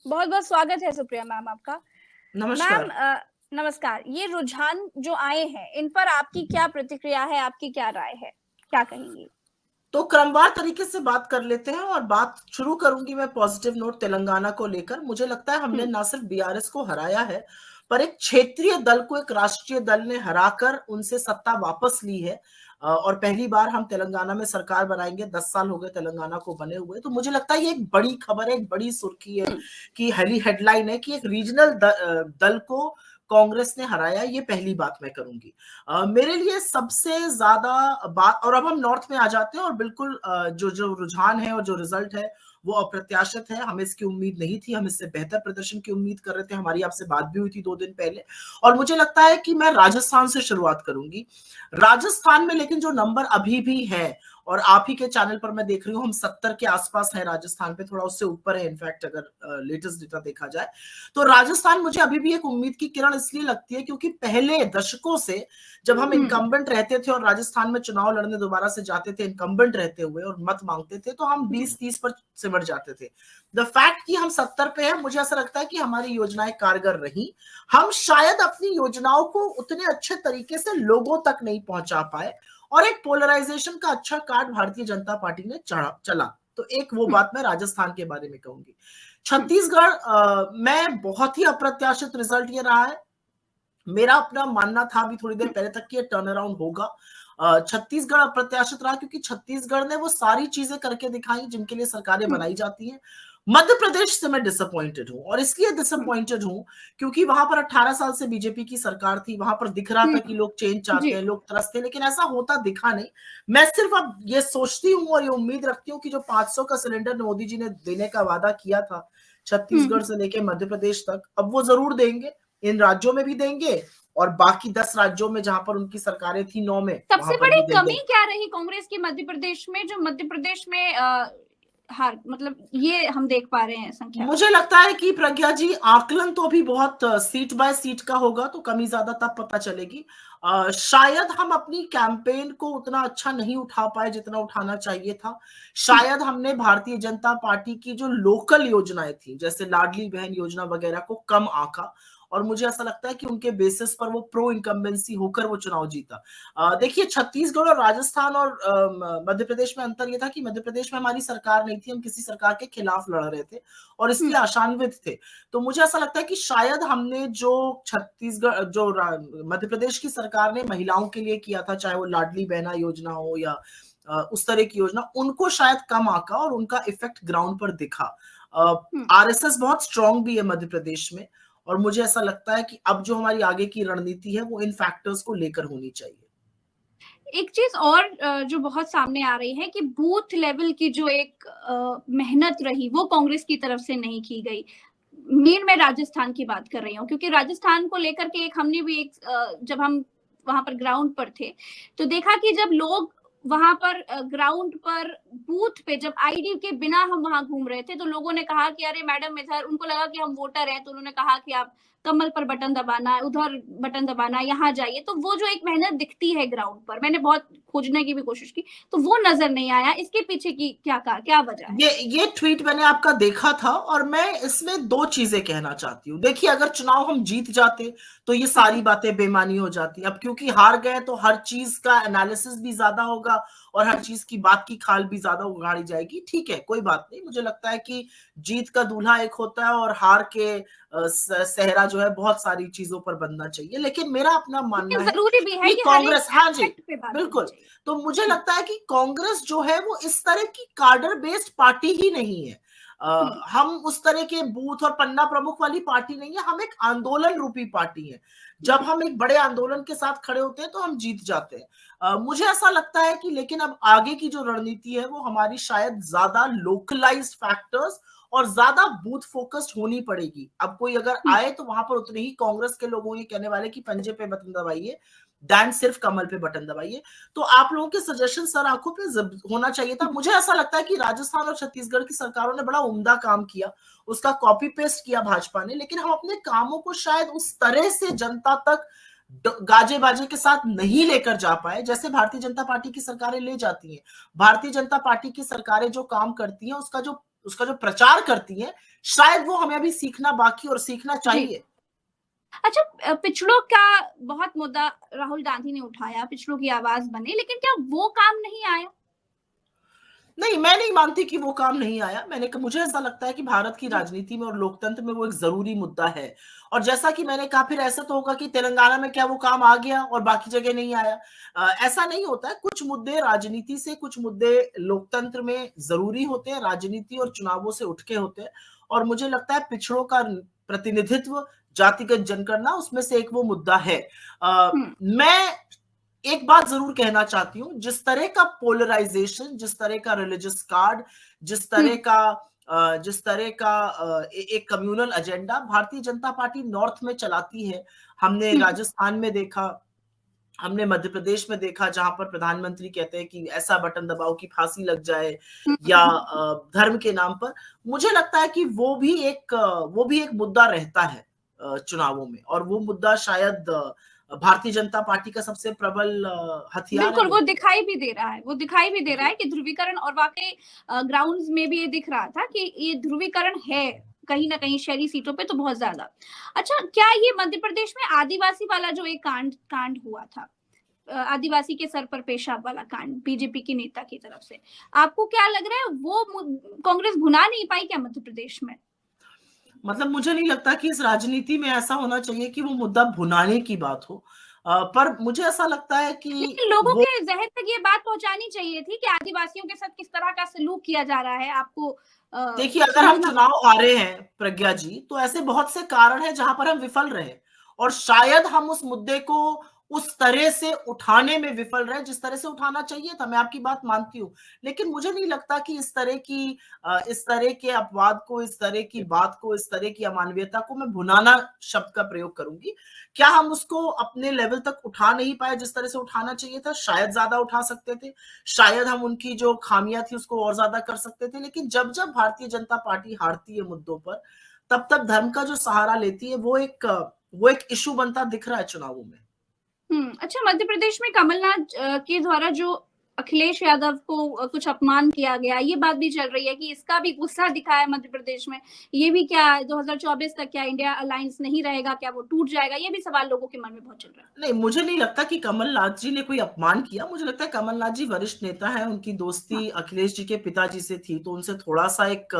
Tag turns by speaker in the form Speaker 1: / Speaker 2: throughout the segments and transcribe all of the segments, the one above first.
Speaker 1: बहुत बहुत स्वागत है सुप्रिया मैम आपका। मैम
Speaker 2: नमस्कार।
Speaker 1: नमस्कार। ये रुझान जो आए हैं, इन पर आपकी क्या प्रतिक्रिया है, आपकी क्या राय है, क्या कहेंगी?
Speaker 2: तो क्रमवार तरीके से बात कर लेते हैं और बात शुरू करूंगी मैं पॉजिटिव नोट तेलंगाना को लेकर। मुझे लगता है हमने
Speaker 1: हम्म।
Speaker 2: ना सिर्फ बीआरएस को हराया है, पर एक क्षेत्रीय दल को एक राष्ट्रीय दल ने हराकर उनसे सत्ता वापस ली है। और पहली बार हम तेलंगाना में सरकार बनाएंगे। 10 साल हो गए तेलंगाना को बने हुए। तो मुझे लगता है ये एक बड़ी खबर है, एक बड़ी सुर्खी है, कि हेडलाइन है कि एक रीजनल दल को कांग्रेस ने हराया। ये पहली बात मैं करूंगी। मेरे लिए सबसे ज्यादा बात, और अब हम नॉर्थ में आ जाते हैं, और बिल्कुल जो जो रुझान है और जो रिजल्ट है वो अप्रत्याशित है। हमें इसकी उम्मीद नहीं थी, हम इससे बेहतर प्रदर्शन की उम्मीद कर रहे थे। हमारी आपसे बात भी हुई थी 2 दिन पहले। और मुझे लगता है कि मैं राजस्थान से शुरुआत करूंगी। राजस्थान में लेकिन जो नंबर अभी भी है, और आप ही के चैनल पर मैं देख रही हूँ, हम 70 के आसपास है राजस्थान पे, थोड़ा उससे ऊपर है इनफैक्ट, अगर लेटेस्ट डेटा देखा जाए। तो राजस्थान मुझे अभी भी एक उम्मीद की किरण इसलिए लगती है क्योंकि पहले दशकों से जब हम इनकम्बेंट रहते थे और राजस्थान में चुनाव लड़ने दोबारा से जाते थे इनकम्बेंट रहते हुए और मत मांगते थे, तो हम 20-30 पर सिमट जाते थे। द फैक्ट कि हम 70 पे हैं, मुझे ऐसा लगता है कि हमारी योजनाएं कारगर रही। हम शायद अपनी योजनाओं को उतने अच्छे तरीके से लोगों तक नहीं पहुंचा पाए, और एक पोलराइजेशन का अच्छा कार्ड भारतीय जनता पार्टी ने चला। तो एक वो बात मैं राजस्थान के बारे में कहूंगी। छत्तीसगढ़ में बहुत ही अप्रत्याशित रिजल्ट ये रहा है। मेरा अपना मानना था अभी थोड़ी देर पहले तक कि ये टर्न अराउंड होगा। छत्तीसगढ़ अप्रत्याशित रहा क्योंकि छत्तीसगढ़ ने वो सारी चीजें करके दिखाई जिनके लिए सरकारें बनाई जाती हैं। मध्य प्रदेश से मैं डिसअपॉइंटेड हूं, और इसलिए डिसअपॉइंटेड हूं क्योंकि वहां पर 18 साल से बीजेपी की सरकार थी। वहां पर दिख रहा था कि लोग चेंज चाहते
Speaker 1: जी।
Speaker 2: हैं, लोग तरसते हैं, लेकिन ऐसा होता दिखा नहीं। मैं सिर्फ अब ये सोचती हूँ और ये उम्मीद रखती हूँ कि जो 500 का सिलेंडर मोदी जी ने देने का वादा किया था छत्तीसगढ़ से लेके मध्य प्रदेश तक, अब वो जरूर देंगे। इन राज्यों में भी देंगे, और बाकी 10 राज्यों में जहां पर उनकी सरकारें थी, 9 में, वहां
Speaker 1: सबसे
Speaker 2: पर
Speaker 1: बड़ी
Speaker 2: भी
Speaker 1: कमी
Speaker 2: देंगे।
Speaker 1: क्या रही कांग्रेस की मध्य प्रदेश में, जो मध्य प्रदेश में हार, मतलब ये हम देख पा रहे हैं संख्या?
Speaker 2: मुझे लगता है कि प्रज्ञा जी, आकलन तो अभी बहुत सीट बाय सीट का होगा, तो कमी ज्यादा तब पता चलेगी। शायद हम अपनी कैंपेन को उतना अच्छा नहीं उठा पाए जितना उठाना चाहिए था। शायद हमने भारतीय जनता पार्टी की जो लोकल योजनाएं थी, जैसे लाडली बहन योजना वगैरह, को कम आंका, और मुझे ऐसा लगता है कि उनके बेसिस पर वो प्रो इनकम्बेंसी होकर वो चुनाव जीता। देखिए, छत्तीसगढ़ और राजस्थान और मध्य प्रदेश में अंतर ये था कि मध्य प्रदेश में हमारी सरकार नहीं थी, हम किसी सरकार के खिलाफ लड़ रहे थे और इसलिए आशान्वित थे। तो मुझे ऐसा लगता है कि शायद हमने जो छत्तीसगढ़ जो मध्य प्रदेश की सरकार ने महिलाओं के लिए किया था, चाहे वो लाडली बहना योजना हो या उस तरह की योजना, उनको शायद कम आका और उनका इफेक्ट ग्राउंड पर दिखा। आरएसएस बहुत स्ट्रांग भी है मध्य प्रदेश में, और मुझे ऐसा लगता है कि अब जो हमारी आगे की रणनीति है वो इन फैक्टर्स को लेकर होनी चाहिए।
Speaker 1: एक चीज और जो बहुत सामने आ रही है कि बूथ लेवल की जो एक मेहनत रही वो कांग्रेस की तरफ से नहीं की गई। मेन मैं राजस्थान की बात कर रही हूँ क्योंकि राजस्थान को लेकर के एक हमने भी एक जब हम वहां पर ग्राउंड पर थे तो देखा कि जब लोग वहां पर ग्राउंड पर बूथ पे जब आईडी के बिना हम वहां घूम रहे थे तो लोगों ने कहा कि अरे मैडम इधर, उनको लगा कि हम वोटर हैं तो उन्होंने कहा कि आप कमल पर बटन दबाना, उधर बटन दबाना, यहाँ जाइए। तो वो जो एक मेहनत दिखती है ग्राउंड पर, मैंने बहुत खोजने की भी कोशिश की तो वो नजर नहीं आया। इसके पीछे की क्या वजह है?
Speaker 2: ये ट्वीट मैंने आपका देखा था, और मैं इसमें 2 चीजें कहना चाहती हूँ। देखिए, अगर चुनाव हम जीत जाते तो ये सारी बातें बेमानी हो जाती। अब क्योंकि हार गए तो हर चीज का एनालिसिस भी ज्यादा होगा और हर चीज की बात की खाल भी ज्यादा उगाड़ी जाएगी। ठीक है, कोई बात नहीं। मुझे लगता है कि जीत का दूल्हा एक होता है और हार के सेहरा जो है बहुत सारी चीजों पर बनना चाहिए। लेकिन मेरा अपना मानना
Speaker 1: लेकिन
Speaker 2: है
Speaker 1: जरूरी भी है
Speaker 2: कि
Speaker 1: कि हर एक
Speaker 2: कांग्रेस, हाँ जी,
Speaker 1: एस्पेक्ट पे बात होनी
Speaker 2: बिल्कुल।
Speaker 1: चाहिए।
Speaker 2: तो मुझे लगता है कि कांग्रेस जो है वो इस तरह की कार्डर बेस्ड पार्टी ही नहीं है। हम उस तरह के बूथ और पन्ना प्रमुख वाली पार्टी नहीं है। हम एक आंदोलन रूपी पार्टी है। जब हम एक बड़े आंदोलन के साथ खड़े होते हैं तो हम जीत जाते हैं। मुझे ऐसा लगता है कि लेकिन अब आगे की जो रणनीति है वो हमारी शायद ज्यादा लोकलाइज्ड फैक्टर्स और ज्यादा बूथ फोकस्ड होनी पड़ेगी। अब कोई अगर आए तो वहां पर उतने ही कांग्रेस के लोग ये कहने वाले कि पंजे पे बटन दबाइए, दैन सिर्फ कमल पे बटन दबाइए। तो आप लोगों के सजेशन सर आंखों पे होना चाहिए था। मुझे ऐसा लगता है कि राजस्थान और छत्तीसगढ़ की सरकारों ने बड़ा उम्दा काम किया, उसका कॉपी पेस्ट किया भाजपा ने, लेकिन हम अपने कामों को शायद उस तरह से जनता तक गाजे बाजे के साथ नहीं लेकर जा पाए जैसे भारतीय जनता पार्टी की सरकारें ले जाती हैं। भारतीय जनता पार्टी की सरकारें जो काम करती हैं उसका जो उसका जो प्रचार करती हैं, शायद वो हमें अभी सीखना बाकी और सीखना चाहिए।
Speaker 1: अच्छा, पिछड़ों का बहुत मुद्दा राहुल गांधी ने उठाया, पिछड़ों की आवाज बने, लेकिन क्या वो काम नहीं आया?
Speaker 2: नहीं, मैं नहीं मानती कि वो काम नहीं आया। मुझे ऐसा लगता है कि भारत की राजनीति में और लोकतंत्र में वो एक जरूरी मुद्दा है। और जैसा कि मैंने कहा, फिर ऐसा तो होगा कि तेलंगाना में क्या वो काम आ गया और बाकी जगह नहीं आया? ऐसा नहीं होता है। कुछ मुद्दे राजनीति से, कुछ मुद्दे लोकतंत्र में जरूरी होते हैं, राजनीति और चुनावों से उठ के होते हैं। और मुझे लगता है पिछड़ों का प्रतिनिधित्व, जातिगत जनगणना, उसमें से एक वो मुद्दा है। मैं एक बात जरूर कहना चाहती हूँ, जिस तरह का पोलराइजेशन, जिस तरह का रिलीजियस कार्ड, जिस तरह का एक communal agenda Bharatiya Janata party north में चलाती है, हमने राजस्थान में देखा, हमने मध्य प्रदेश में देखा, जहां पर प्रधानमंत्री कहते हैं कि ऐसा बटन दबाओ कि फांसी लग जाए, या धर्म के नाम पर। मुझे लगता है कि वो भी एक मुद्दा रहता है चुनावों में, और वो मुद्दा शायद भारतीय जनता पार्टी का सबसे प्रबल हथियार है।
Speaker 1: बिल्कुल, वो दिखाई भी दे रहा है, वो दिखाई भी दे रहा है कि ध्रुवीकरण, और वाकई ग्राउंड्स में भी ये दिख रहा था कि ये ध्रुवीकरण है कहीं ना कहीं शहरी सीटों पे तो बहुत ज्यादा। अच्छा, क्या ये मध्य प्रदेश में आदिवासी वाला जो एक कांड हुआ था, आदिवासी के सर पर पेशाब वाला कांड बीजेपी की नेता की तरफ से, आपको क्या लग रहा है वो कांग्रेस भुना नहीं पाई क्या मध्य प्रदेश में?
Speaker 2: मतलब मुझे नहीं लगता कि इस राजनीति में ऐसा होना चाहिए कि वो मुद्दा भुनाने की बात हो। पर मुझे ऐसा लगता है कि
Speaker 1: लेकिन लोगों के जहन तक ये बात पहुंचानी चाहिए थी कि आदिवासियों के साथ किस तरह का सलूक किया जा रहा है, आपको
Speaker 2: देखिए, अगर हम चुनाव हारे हैं प्रज्ञा जी, तो ऐसे बहुत से कारण हैं जहां पर हम विफल रहे, और शायद हम उस मुद्दे को उस तरह से उठाने में विफल रहे जिस तरह से उठाना चाहिए था। मैं आपकी बात मानती हूँ, लेकिन मुझे नहीं लगता कि इस तरह के अपवाद को, इस तरह की बात को, इस तरह की अमानवीयता को मैं भुनाना शब्द का प्रयोग करूंगी। क्या हम उसको अपने लेवल तक उठा नहीं पाए जिस तरह से उठाना चाहिए था? शायद ज्यादा उठा सकते थे, शायद हम उनकी जो खामियां थी उसको और ज्यादा कर सकते थे। लेकिन जब जब भारतीय जनता पार्टी हारती है मुद्दों पर, तब तब धर्म का जो सहारा लेती है, वो एक इशू बनता दिख रहा है चुनावों में।
Speaker 1: अच्छा, मध्य प्रदेश में कमलनाथ के द्वारा जो अखिलेश यादव को कुछ अपमान किया गया, ये बात भी चल रही है कि इसका भी गुस्सा दिखा है मध्य प्रदेश में। ये भी क्या 2024 तक क्या इंडिया अलायंस नहीं रहेगा, क्या वो टूट जाएगा? ये भी सवाल लोगों के मन में बहुत चल रहा है।
Speaker 2: नहीं, मुझे नहीं लगता कि कमलनाथ जी ने कोई अपमान किया। मुझे लगता है कमलनाथ जी वरिष्ठ नेता है, उनकी दोस्ती अखिलेश जी के पिताजी से थी, तो उनसे थोड़ा सा एक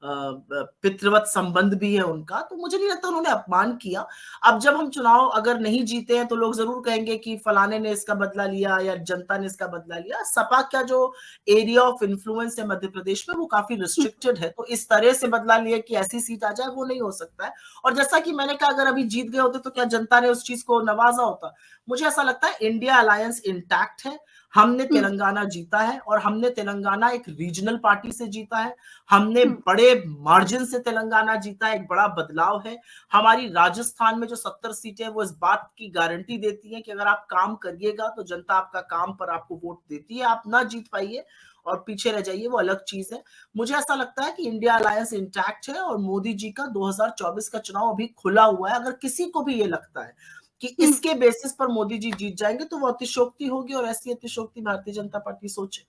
Speaker 2: पितृवत संबंध भी है उनका, तो मुझे नहीं लगता उन्होंने अपमान किया। अब जब हम चुनाव अगर नहीं जीते हैं, तो लोग जरूर कहेंगे कि फलाने ने इसका बदला लिया या जनता ने इसका बदला लिया। सपा का जो एरिया ऑफ इन्फ्लुएंस है मध्य प्रदेश में, वो काफी रिस्ट्रिक्टेड है, तो इस तरह से बदला लिया कि ऐसी सीट आ जाए, वो नहीं हो सकता है। और जैसा कि मैंने कहा, अगर अभी जीत गए होते तो क्या जनता ने उस चीज को नवाजा होता? मुझे ऐसा लगता है इंडिया अलायंस इंटैक्ट है। हमने तेलंगाना जीता है, और हमने तेलंगाना एक रीजनल पार्टी से जीता है। हमने बड़े मार्जिन से तेलंगाना जीता है, एक बड़ा बदलाव है। हमारी राजस्थान में जो 70 सीटें, वो इस बात की गारंटी देती हैं कि अगर आप काम करिएगा तो जनता आपका काम पर आपको वोट देती है। आप ना जीत पाइए और पीछे रह जाइए, वो अलग चीज है। मुझे ऐसा लगता है कि इंडिया अलायंस इंटैक्ट है, और मोदी जी का 2024 का चुनाव अभी खुला हुआ है। अगर किसी को भी ये लगता है कि इसके बेसिस पर मोदी जी जीत जाएंगे, तो वो अतिशोक्ति होगी, और ऐसी अतिशोक्ति भारतीय जनता पार्टी सोचे।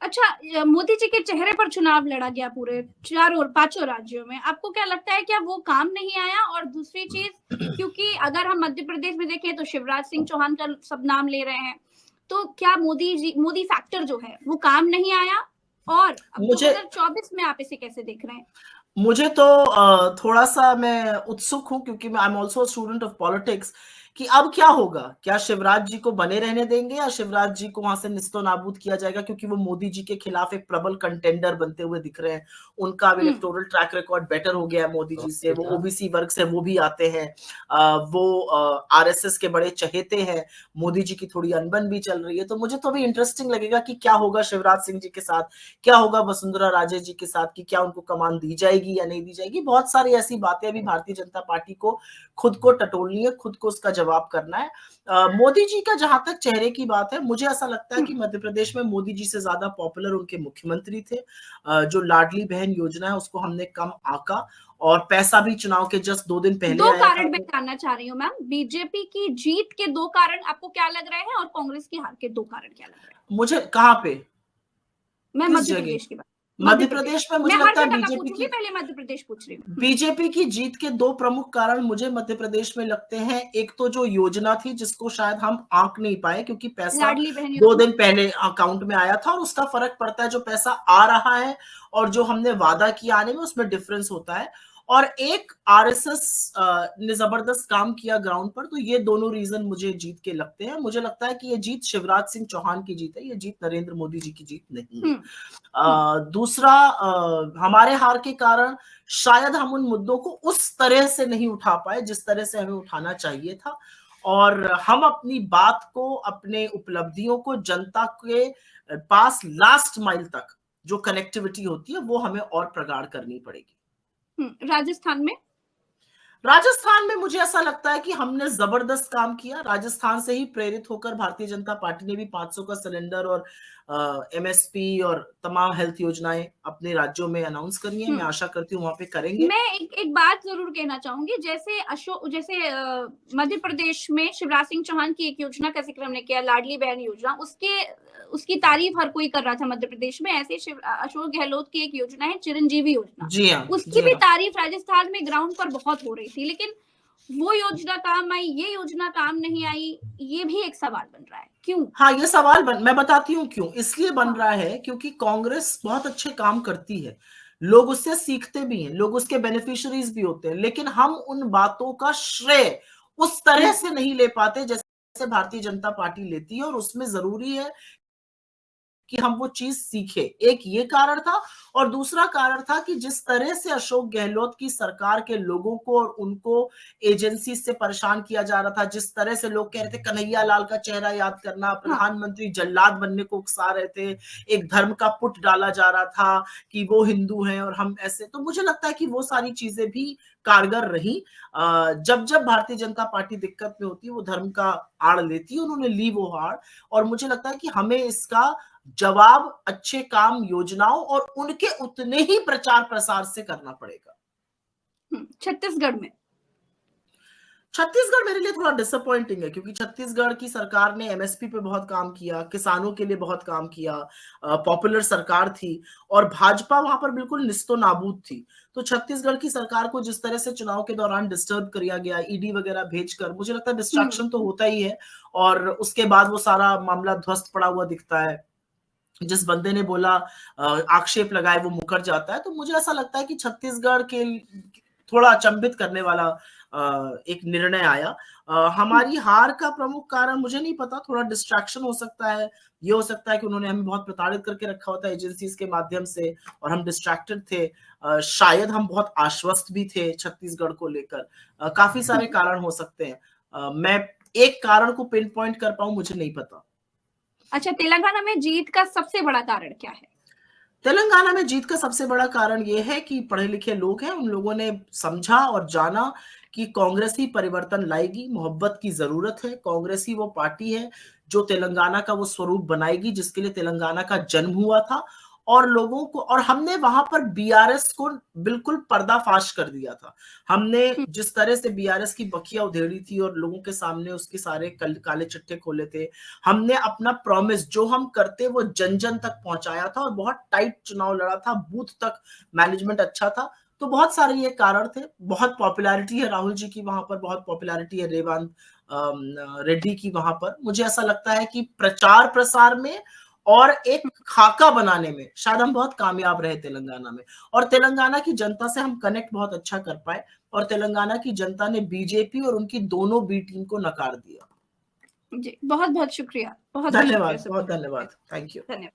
Speaker 1: अच्छा, मोदी जी के चेहरे पर चुनाव लड़ा गया पूरे पांचों राज्यों में, आपको क्या लगता है क्या वो काम नहीं आया? और दूसरी चीज, क्योंकि अगर हम मध्य प्रदेश में देखें तो शिवराज सिंह चौहान का सब नाम ले रहे हैं, तो क्या मोदी फैक्टर जो है वो काम नहीं आया? और अब 2024 में आप इसे कैसे देख रहे हैं?
Speaker 2: मुझे तो थोड़ा सा मैं उत्सुक हूं, क्योंकि मैं I am also student of politics, कि अब क्या होगा। क्या शिवराज जी को बने रहने देंगे, या शिवराज जी को वहां से निस्तो नाबूद किया जाएगा? क्योंकि वो मोदी जी के खिलाफ एक प्रबल कंटेंडर बनते हुए दिख रहे हैं। उनका अब इलेक्टोरल ट्रैक रिकॉर्ड बेटर हो गया है मोदी जी से। वो ओबीसी वर्ग से वो भी आते हैं, वो आरएसएस के बड़े चहेते हैं। मोदी जी की थोड़ी अनबन भी चल रही है, तो मुझे तो अभी इंटरेस्टिंग लगेगा कि क्या होगा शिवराज सिंह जी के साथ, क्या होगा वसुंधरा राजे जी के साथ, कि क्या उनको कमान दी जाएगी या नहीं दी जाएगी। बहुत सारी ऐसी बातें अभी भारतीय जनता पार्टी को खुद को टटोलनी है, खुद को उसका जवाब करना है। मोदी जी का जहां तक चेहरे की बात है, मुझे ऐसा लगता है कि मध्य प्रदेश में मोदी जी से ज्यादा पॉपुलर उनके मुख्यमंत्री थे। जो लाडली बहन योजना है उसको हमने कम आका, और पैसा भी चुनाव के जस्ट 2 दिन पहले
Speaker 1: दो
Speaker 2: आया
Speaker 1: कारण
Speaker 2: था।
Speaker 1: मैं जानना चाह रही हूँ मैम, बीजेपी की जीत के 2 कारण आपको क्या लग रहे हैं, और कांग्रेस की हार के 2 कारण क्या लग रहे हैं?
Speaker 2: मुझे कहाँ पे,
Speaker 1: मैं
Speaker 2: किस
Speaker 1: मध्य
Speaker 2: जगह?
Speaker 1: प्रदेश की बात।
Speaker 2: मध्य प्रदेश में मुझे लगता है बीजेपी की,
Speaker 1: पहले मध्य प्रदेश पूछ रही हूँ।
Speaker 2: बीजेपी की जीत के दो प्रमुख कारण मुझे मध्य प्रदेश में लगते हैं। एक तो जो योजना थी जिसको शायद हम आंक नहीं पाए, क्योंकि पैसा 2 दिन पहले अकाउंट में आया था और उसका फर्क पड़ता है, जो पैसा आ रहा है और जो हमने वादा किया आने में उसमें डिफरेंस होता है। और एक आरएसएस ने जबरदस्त काम किया ग्राउंड पर। तो ये दोनों रीजन मुझे जीत के लगते हैं। मुझे लगता है कि ये जीत शिवराज सिंह चौहान की जीत है, ये जीत नरेंद्र मोदी जी की जीत नहीं है। दूसरा, हमारे हार के कारण शायद हम उन मुद्दों को उस तरह से नहीं उठा पाए जिस तरह से हमें उठाना चाहिए था, और हम अपनी बात को, अपने उपलब्धियों को जनता के पास लास्ट माइल तक जो कनेक्टिविटी होती है वो हमें और प्रगाढ़ करनी पड़ेगी। राजस्थान में मुझे ऐसा लगता है कि हमने जबरदस्त काम किया। राजस्थान से ही प्रेरित होकर भारतीय जनता पार्टी ने भी 500 का सिलेंडर और एमएसपी और तमाम हेल्थ योजनाएं अपने राज्यों में अनाउंस करी है। मैं आशा करती हूँ वहां पे करेंगे।
Speaker 1: मैं एक बात जरूर कहना चाहूंगी, जैसे मध्य प्रदेश में शिवराज सिंह चौहान की एक योजना का जिक्र हमने किया, लाडली बहन योजना, उसकी तारीफ हर कोई कर रहा था मध्य प्रदेश में। ऐसे अशोक गहलोत की एक योजना है चिरंजीवी योजना,
Speaker 2: जी हाँ,
Speaker 1: उसकी भी तारीफ राजस्थान में ग्राउंड पर बहुत हो रही थी, लेकिन वो योजना काम आई, ये योजना काम नहीं आई। ये भी एक सवाल बन रहा है, क्यों?
Speaker 2: हाँ, ये सवाल मैं बताती हूँ क्यों। इसलिए बन रहा है क्योंकि कांग्रेस बहुत अच्छे काम करती है, लोग उससे सीखते भी हैं, लोग उसके बेनिफिशियरीज भी होते हैं, लेकिन हम उन बातों का श्रेय उस तरह से नहीं ले पाते जैसे भारतीय जनता पार्टी लेती है, और उसमें जरूरी है कि हम वो चीज सीखे। एक ये कारण था, और दूसरा कारण था कि जिस तरह से अशोक गहलोत की सरकार के लोगों को और उनको एजेंसी से परेशान किया जा रहा था, जिस तरह से लोग कह रहे थे कन्हैया लाल का चेहरा याद करना, प्रधानमंत्री जल्लाद बनने को उकसा रहे थे, एक धर्म का पुट डाला जा रहा था कि वो हिंदू हैं और हम ऐसे। तो मुझे लगता है कि वो सारी चीजें भी कारगर रही। जब जब भारतीय जनता पार्टी दिक्कत में होती है वो धर्म का आड़ लेती है, उन्होंने ली वो आड़, और मुझे लगता है कि हमें इसका जवाब अच्छे काम, योजनाओं और उनके उतने ही प्रचार प्रसार से करना पड़ेगा। छत्तीसगढ़ मेरे लिए थोड़ा डिसअपॉइंटिंग है, क्योंकि छत्तीसगढ़ की सरकार ने एमएसपी पे बहुत काम किया, किसानों के लिए बहुत काम किया, पॉपुलर सरकार थी, और भाजपा वहां पर बिल्कुल निस्तो नाबूद थी। तो छत्तीसगढ़ की सरकार को जिस तरह से चुनाव के दौरान डिस्टर्ब किया गया, ईडी वगैरह भेजकर, मुझे लगता है डिस्ट्रैक्शन तो होता ही है, और उसके बाद वो सारा मामला ध्वस्त पड़ा हुआ दिखता है। जिस बंदे ने बोला, आक्षेप लगाए, वो मुकर जाता है। तो मुझे ऐसा लगता है कि छत्तीसगढ़ के थोड़ा अचंभित करने वाला एक निर्णय आया। हमारी हार का प्रमुख कारण मुझे नहीं पता, थोड़ा डिस्ट्रैक्शन हो सकता है। ये हो सकता है कि उन्होंने हमें बहुत प्रताड़ित करके रखा होता है एजेंसीज के माध्यम से, और हम डिस्ट्रैक्टेड थे। शायद हम बहुत आश्वस्त भी थे छत्तीसगढ़ को लेकर। काफी सारे कारण हो सकते हैं। मैं एक कारण को पिन पॉइंट कर पाऊं मुझे नहीं पता।
Speaker 1: अच्छा, तेलंगाना में जीत का सबसे बड़ा कारण क्या है?
Speaker 2: तेलंगाना में जीत का सबसे बड़ा कारण यह है कि पढ़े लिखे लोग हैं, उन लोगों ने समझा और जाना कि कांग्रेस ही परिवर्तन लाएगी, मोहब्बत की जरूरत है, कांग्रेस ही वो पार्टी है जो तेलंगाना का वो स्वरूप बनाएगी जिसके लिए तेलंगाना का जन्म हुआ था। और लोगों को, और हमने वहां पर बीआरएस को बिल्कुल पर्दाफाश कर दिया था। हमने जिस तरह से बीआरएस की बखिया उधेड़ी थी और लोगों के सामने उसके सारे काले चिट्ठे खोले थे, हमने अपना प्रॉमिस जो हम करते वो जन जन तक पहुंचाया था, और बहुत टाइट चुनाव लड़ा था, बूथ तक मैनेजमेंट अच्छा था। तो बहुत सारे ये कारण थे। बहुत पॉपुलैरिटी है राहुल जी की वहां पर, बहुत पॉपुलैरिटी है रेवंत रेड्डी की वहां पर। मुझे ऐसा लगता है कि प्रचार प्रसार में और एक खाका बनाने में शायद हम बहुत कामयाब रहे तेलंगाना में, और तेलंगाना की जनता से हम कनेक्ट बहुत अच्छा कर पाए, और तेलंगाना की जनता ने बीजेपी और उनकी दोनों बी टीम को नकार दिया।
Speaker 1: जी, बहुत बहुत शुक्रिया।
Speaker 2: धन्यवाद, बहुत धन्यवाद। Thank you.
Speaker 1: धन्यवाद।